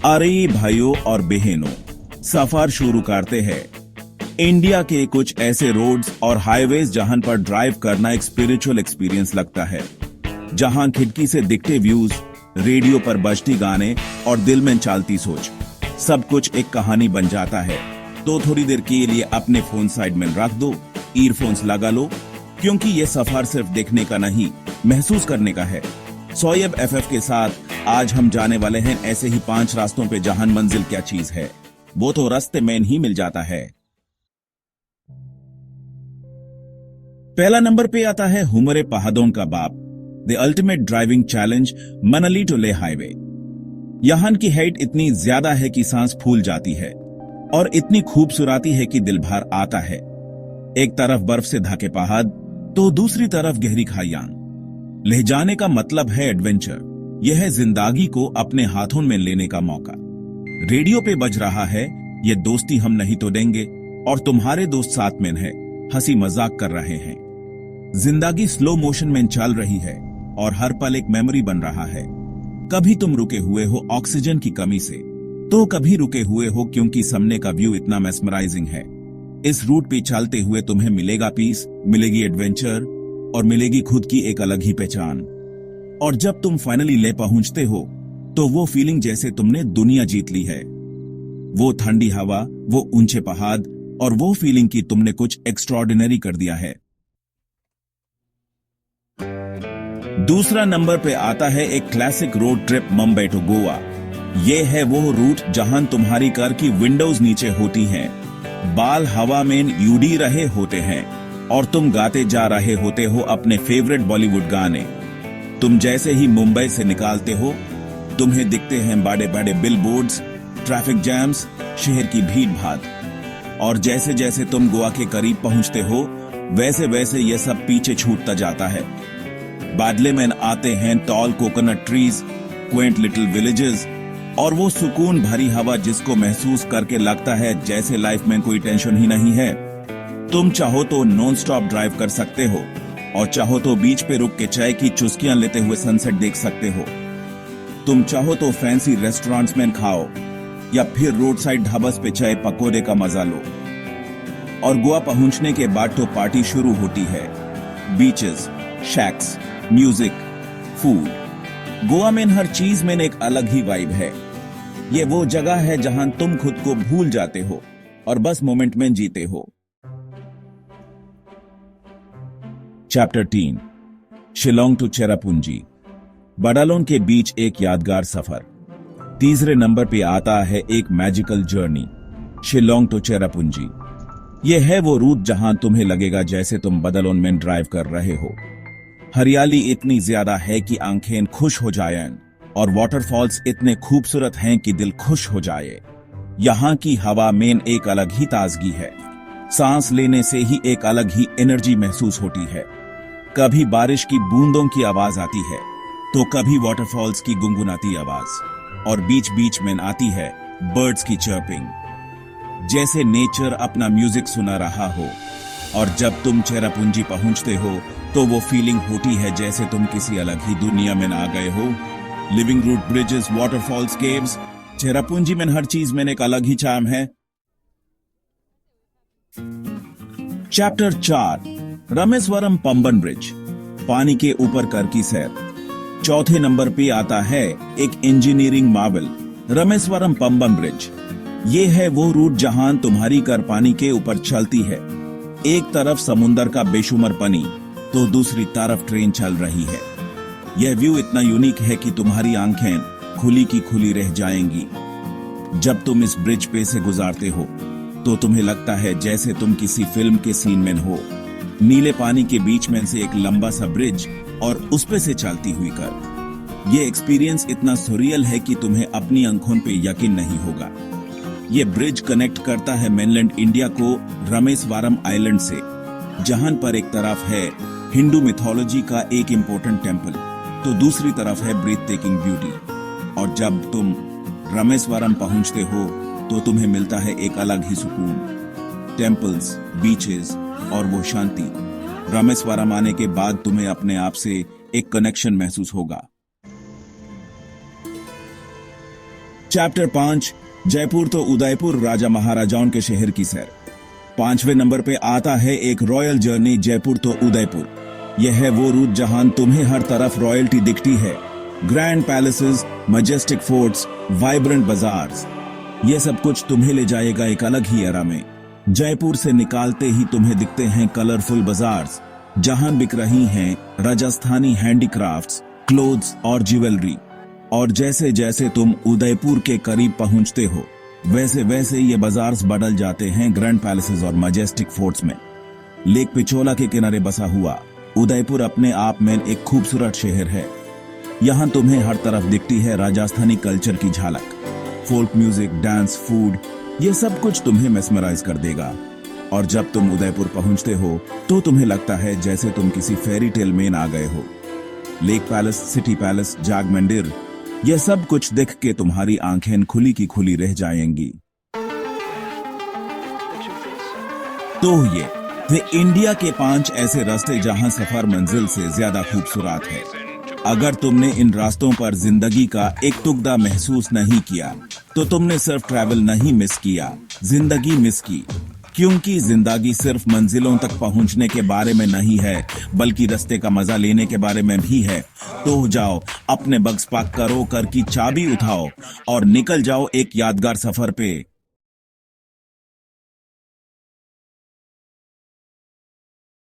अरे भाइयों और बहनों, सफर शुरू करते हैं इंडिया के कुछ ऐसे रोड्स और हाईवेज जहां पर ड्राइव करना एक स्पिरिचुअल एक्सपीरियंस लगता है, जहां खिड़की से दिखते व्यूज, रेडियो पर बजती गाने और दिल में चलती सोच, सब कुछ एक कहानी बन जाता है। तो थोड़ी देर के लिए अपने फोन साइड में रख दो, ईयरफोन्स लगा लो, क्योंकि ये सफर सिर्फ देखने का नहीं, महसूस करने का है। सोएब एफएफ के साथ आज हम जाने वाले हैं ऐसे ही 5 रास्तों पे जहां मंजिल क्या चीज है, वो तो रास्ते में ही मिल जाता है। पहला नंबर पे आता है हुमरे पहाड़ों का बाप, the ultimate driving challenge, Manali to Leh highway. यहां की हाइट इतनी ज्यादा है कि सांस फूल जाती है और इतनी खूबसूरती है कि दिल भर आता है। एक तरफ बर्फ से ढके पहाड़ तो दूसरी तरफ गहरी खाइयां। ले जाने का मतलब है एडवेंचर, यह है जिंदगी को अपने हाथों में लेने का मौका। रेडियो पे बज रहा है, ये दोस्ती हम नहीं तोड़ेंगे, और तुम्हारे दोस्त साथ में है, हंसी मजाक कर रहे हैं। जिंदगी स्लो मोशन में चल रही है और हर पल एक मेमोरी बन रहा है। कभी तुम रुके हुए हो ऑक्सीजन की कमी से, तो कभी रुके हुए हो क्योंकि सामने का व्यू इतना मेस्मराइजिंग है। इस रूट पे चलते हुए तुम्हें मिलेगा पीस, मिलेगी एडवेंचर और मिलेगी खुद की एक अलग ही पहचान। और जब तुम फाइनली ले पहुंचते हो तो वो फीलिंग जैसे तुमने दुनिया जीत ली है। वो ठंडी हवा, वो ऊंचे पहाड़ और वो फीलिंग कि तुमने कुछ एक्स्ट्राऑर्डिनरी कर दिया है। दूसरा नंबर पे आता है एक classic road trip, Mumbai to Goa. ये है वो रूट जहां तुम्हारी कार की विंडोज नीचे होती हैं, बाल हवा में उड़ रहे होते हैं और तुम गाते जा रहे होते हो अपने फेवरेट बॉलीवुड गाने। तुम जैसे ही मुंबई से निकालते हो, तुम्हें दिखते हैं बड़े बड़े बिलबोर्ड्स, ट्रैफिक जैम्स, शहर की भीड़ भाड़, और जैसे जैसे तुम गोवा के करीब पहुंचते हो वैसे वैसे ये सब पीछे छूटता जाता है। बादले में आते हैं tall coconut trees, quaint little villages और वो सुकून भरी हवा जिसको महसूस करके लगता है जैसे लाइफ में कोई टेंशन ही नहीं है। तुम चाहो तो नॉन स्टॉप ड्राइव कर सकते हो और चाहो तो बीच पे रुक के चाय की चुस्कियां लेते हुए सनसेट देख सकते हो। तुम चाहो तो फैंसी रेस्टोरेंट्स में खाओ या फिर रोड साइड ढाबस पे चाय पकोड़े का मजा लो। और गोवा पहुंचने के बाद तो पार्टी शुरू होती है। Beaches, shacks, music, food, Goa में हर चीज में एक अलग ही वाइब है। ये वो जगह है जहां तुम खुद को भूल जाते हो और बस मोमेंट में जीते हो। चैप्टर 3, शिलोंग टू चेरापूंजी, बड़ालोन के बीच एक यादगार सफर। तीसरे नंबर पे आता है एक magical journey, Shillong to Cherrapunji. यह है वो रूट जहां तुम्हें लगेगा जैसे तुम बड़ालोन में ड्राइव कर रहे हो। हरियाली इतनी ज्यादा है कि आंखें खुश हो जाएं और वाटरफॉल्स इतने खूबसूरत हैं कि दिल खुश हो जाए। यहाँ की हवा में एक अलग ही ताजगी है, सांस लेने से ही एक अलग ही एनर्जी महसूस होती है। कभी बारिश की बूंदों की आवाज आती है तो कभी वाटरफॉल्स की गुनगुनाती आवाज, और बीच बीच में आती है बर्ड्स की चर्पिंग, जैसे नेचर अपना म्यूजिक सुना रहा हो। और जब तुम चेरापूंजी पहुंचते हो तो वो फीलिंग होती है जैसे तुम किसी अलग ही दुनिया में आ गए हो। Living root bridges, waterfalls, caves, Cherrapunji में हर चीज में एक अलग ही चार्म है। चैप्टर 4, रामेश्वरम पंबन ब्रिज, पानी के ऊपर कर की सैर। चौथे नंबर पे आता है एक engineering Marvel, Rameswaram Pamban bridge. ये है वो रूट जहां तुम्हारी कार पानी के ऊपर चलती है। एक तरफ समुंदर का बेशुमार पानी तो दूसरी तरफ ट्रेन चल रही है। यह व्यू इतना यूनिक है कि तुम्हारी आंखें खुली की खुली रह जाएंगी। जब तुम इस ब्रिज पे से गुजारते हो तो तुम्हें लगता है जैसे तुम किसी फिल्म के सीन में हो। नीले पानी के बीच में से एक लंबा सा ब्रिज और उस पे से चलती हुई कार। ये एक्सपीरियंस इतना सुरियल है कि तुम्हें अपनी आंखों पे यकीन नहीं होगा। ये ब्रिज कनेक्ट करता है मेनलैंड इंडिया को रामेश्वरम आइलैंड से, जहां पर एक तरफ है हिंदू मिथोलॉजी का एक इंपॉर्टेंट टेंपल तो दूसरी तरफ है ब्रीथ टेकिंग ब्यूटी। और जब तुम रामेश्वरम पहुंचते हो तो तुम्हें मिलता है एक अलग ही सुकून, टेंपल्स, बीचेस और वो शांति। रामेश्वरम आने के बाद तुम्हें अपने आप से एक कनेक्शन महसूस होगा। चैप्टर 5 जयपुर तो उदयपुर राजा महाराजाओं के शहर की सैर। 5वें नंबर पे आता है एक रॉयल जर्नी जयपुर तो उदयपुर। यह है वो रूट जहां तुम्हें हर तरफ रॉयल्टी दिखती है, grand palaces, majestic forts, vibrant bazaars. ये सब कुछ तुम्हें ले जाएगा एक अलग ही एरा में। जयपुर से निकालते ही तुम्हें दिखते हैं कलरफुल बाजार्स जहां बिक रही हैं राजस्थानी हैंडीक्राफ्ट्स, क्लोथ्स और ज्वेलरी। और जैसे जैसे तुम उदयपुर के करीब पहुंचते हो वैसे वैसे ये बाजार्स बदल जाते हैं ग्रैंड पैलेसेस और मैजेस्टिक फोर्ट्स में। लेक पिछोला के किनारे बसा हुआ उदयपुर अपने आप में एक खूबसूरत शहर है। यहाँ तुम्हें हर तरफ दिखती है राजस्थानी कल्चर की झलक। फोल्क म्यूजिक, डांस, फूड, ये सब कुछ तुम्हें मेस्मराइज कर देगा। और जब तुम उदयपुर पहुंचते हो तो तुम्हें लगता है जैसे तुम किसी फेरी टेल में आ गए हो। लेक पैलेस, सिटी पैलेस, जाग मंदिर, ये सब कुछ देख के तुम्हारी आंखें खुली की खुली रह जाएंगी। तो ये थे इंडिया के 5 ऐसे रास्ते जहां सफर मंजिल से ज्यादा खूबसूरत है। अगर तुमने इन रास्तों पर जिंदगी का एक टुकड़ा महसूस नहीं किया तो तुमने सिर्फ ट्रैवल नहीं मिस किया, जिंदगी मिस की। क्योंकि जिंदगी सिर्फ मंजिलों तक पहुंचने के बारे में नहीं है बल्कि रास्ते का मजा लेने के बारे में भी है। तो जाओ, अपने बग्स पैक करो, कर की चाबी उठाओ और निकल जाओ एक यादगार सफर पे।